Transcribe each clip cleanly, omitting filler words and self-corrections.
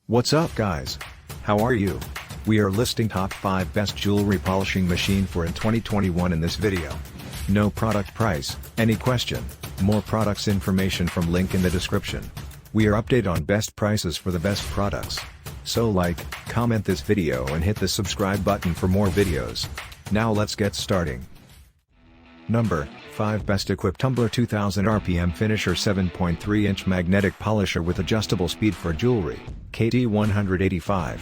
What's up guys? How are you? We are listing top 5 best jewelry polishing machine for in 2021 in this video. No product price, any question, more products information from link in the description. We are update on best prices for the best products. So like, comment this video and hit the subscribe button for more videos. Now let's get starting. Number 5 BestEquip Tumbler 2000 RPM Finisher 7.3-inch Magnetic Polisher with Adjustable Speed for Jewelry, KT-185.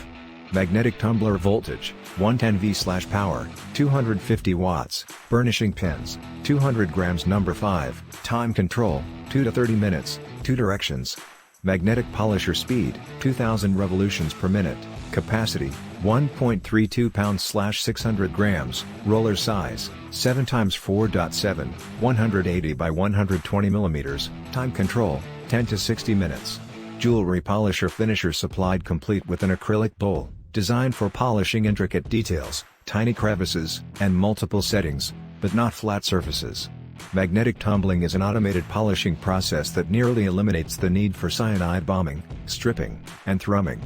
Magnetic Tumbler Voltage, 110V/Power, 250 watts, Burnishing Pins, 200 grams. Number 5, Time Control, 2 to 30 minutes, 2 directions. Magnetic Polisher Speed, 2000 revolutions per minute, Capacity, 1.32 pounds/600 grams, Roller Size, 7x4.7, 180 by 120 millimeters, Time Control, 10 to 60 minutes. Jewelry Polisher Finisher supplied complete with an acrylic bowl, designed for polishing intricate details, tiny crevices, and multiple settings, but not flat surfaces. Magnetic tumbling is an automated polishing process that nearly eliminates the need for cyanide bombing, stripping, and thrumming.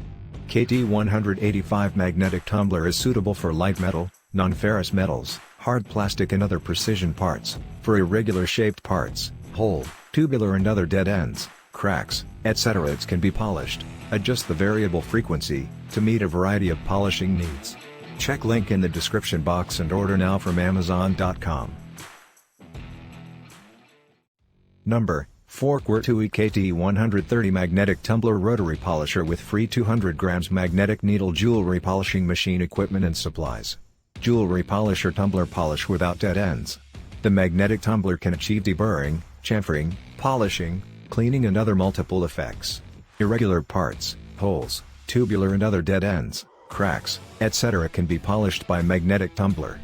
KT-185 Magnetic Tumbler is suitable for light metal, non-ferrous metals, hard plastic and other precision parts, for irregular shaped parts, hole, tubular and other dead ends, cracks, etc. It can be polished. Adjust the variable frequency, to meet a variety of polishing needs. Check link in the description box and order now from Amazon.com. Number 4 QWERTOUY KT-130 Magnetic Tumbler Rotary Polisher with free 200 grams Magnetic Needle Jewelry Polishing Machine Equipment and Supplies. Jewelry Polisher Tumbler Polish without dead ends. The magnetic tumbler can achieve deburring, chamfering, polishing, cleaning and other multiple effects. Irregular parts, holes, tubular and other dead ends, cracks, etc. can be polished by magnetic tumbler.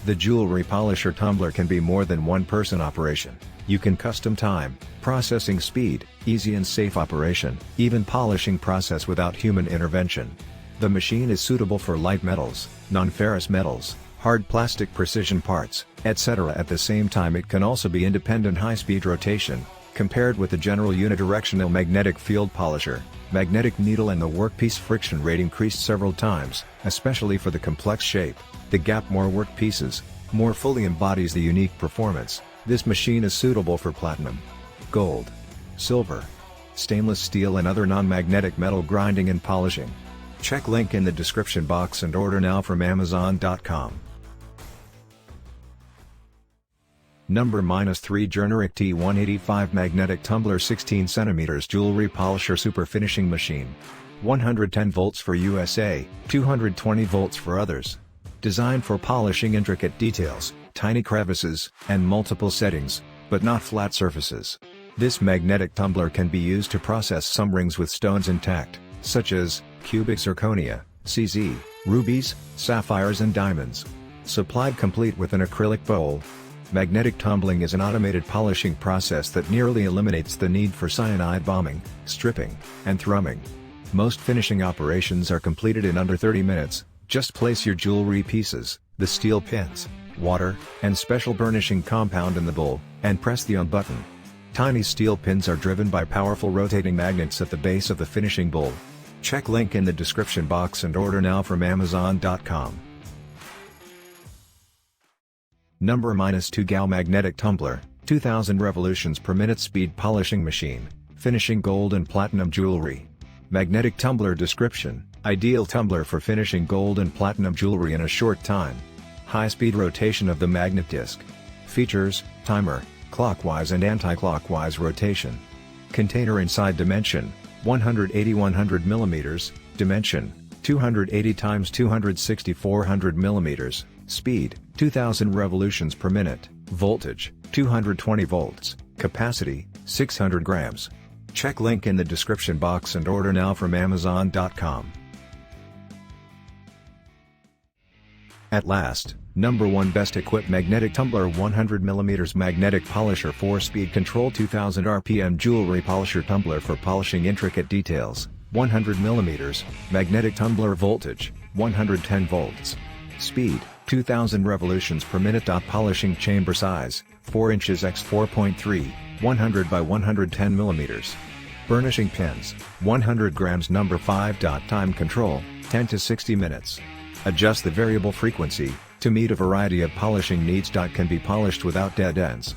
The Jewelry Polisher Tumbler can be more than one person operation. You can custom time, processing speed, easy and safe operation, even polishing process without human intervention. The machine is suitable for light metals, non-ferrous metals, hard plastic precision parts, etc. At the same time it can also be independent high-speed rotation. Compared with the general unidirectional magnetic field polisher, magnetic needle and the workpiece friction rate increased several times, especially for the complex shape. The gap more workpieces, more fully embodies the unique performance. This machine is suitable for platinum, gold, silver, stainless steel and other non-magnetic metal grinding and polishing. Check link in the description box and order now from Amazon.com. Number -3 Gerneric T185 Magnetic Tumbler 16 cm Jewelry Polisher Super Finishing Machine. 110 volts for USA, 220 volts for others. Designed for polishing intricate details, tiny crevices, and multiple settings, but not flat surfaces. This magnetic tumbler can be used to process some rings with stones intact, such as cubic zirconia, CZ, rubies, sapphires and diamonds. Supplied complete with an acrylic bowl. Magnetic tumbling is an automated polishing process that nearly eliminates the need for cyanide bombing, stripping, and thrumming. Most finishing operations are completed in under 30 minutes. Just place your jewelry pieces, the steel pins, water, and special burnishing compound in the bowl, and press the on button. Tiny steel pins are driven by powerful rotating magnets at the base of the finishing bowl. Check link in the description box and order now from Amazon.com. Number -2 GOWE Magnetic Tumbler, 2000 revolutions per minute Speed Polishing Machine, finishing gold and platinum jewelry. Magnetic tumbler description: ideal tumbler for finishing gold and platinum jewelry in a short time. High-speed rotation of the magnet disc. Features: timer, clockwise and anti-clockwise rotation. Container inside dimension: 180-100 mm, dimension: 280 x 260 400 mm, speed: 2000 revolutions per minute, voltage: 220 volts, capacity: 600 grams. Check link in the description box and order now from Amazon.com. At last, number 1 BestEquip Magnetic Tumbler 100 mm Magnetic Polisher 4-Speed Control 2000 RPM Jewelry Polisher Tumbler for polishing intricate details, 100 mm, Magnetic Tumbler Voltage, 110 volts. Speed, 2000 revolutions per minute. Polishing chamber size, 4 inches x 4.3, 100 by 110 mm. Burnishing pins, 100 grams. Number 5. Time control, 10 to 60 minutes. Adjust the variable frequency to meet a variety of polishing needs. Can be polished without dead ends.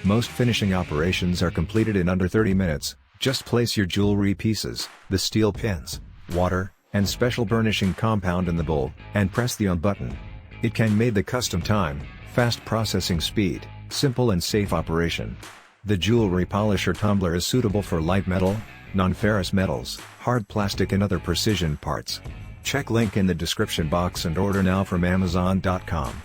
Most finishing operations are completed in under 30 minutes. Just place your jewelry pieces, the steel pins, water, and special burnishing compound in the bowl, and press the on button. It can made the custom time, fast processing speed, simple and safe operation. The jewelry polisher tumbler is suitable for light metal, non-ferrous metals, hard plastic and other precision parts. Check link in the description box and order now from Amazon.com.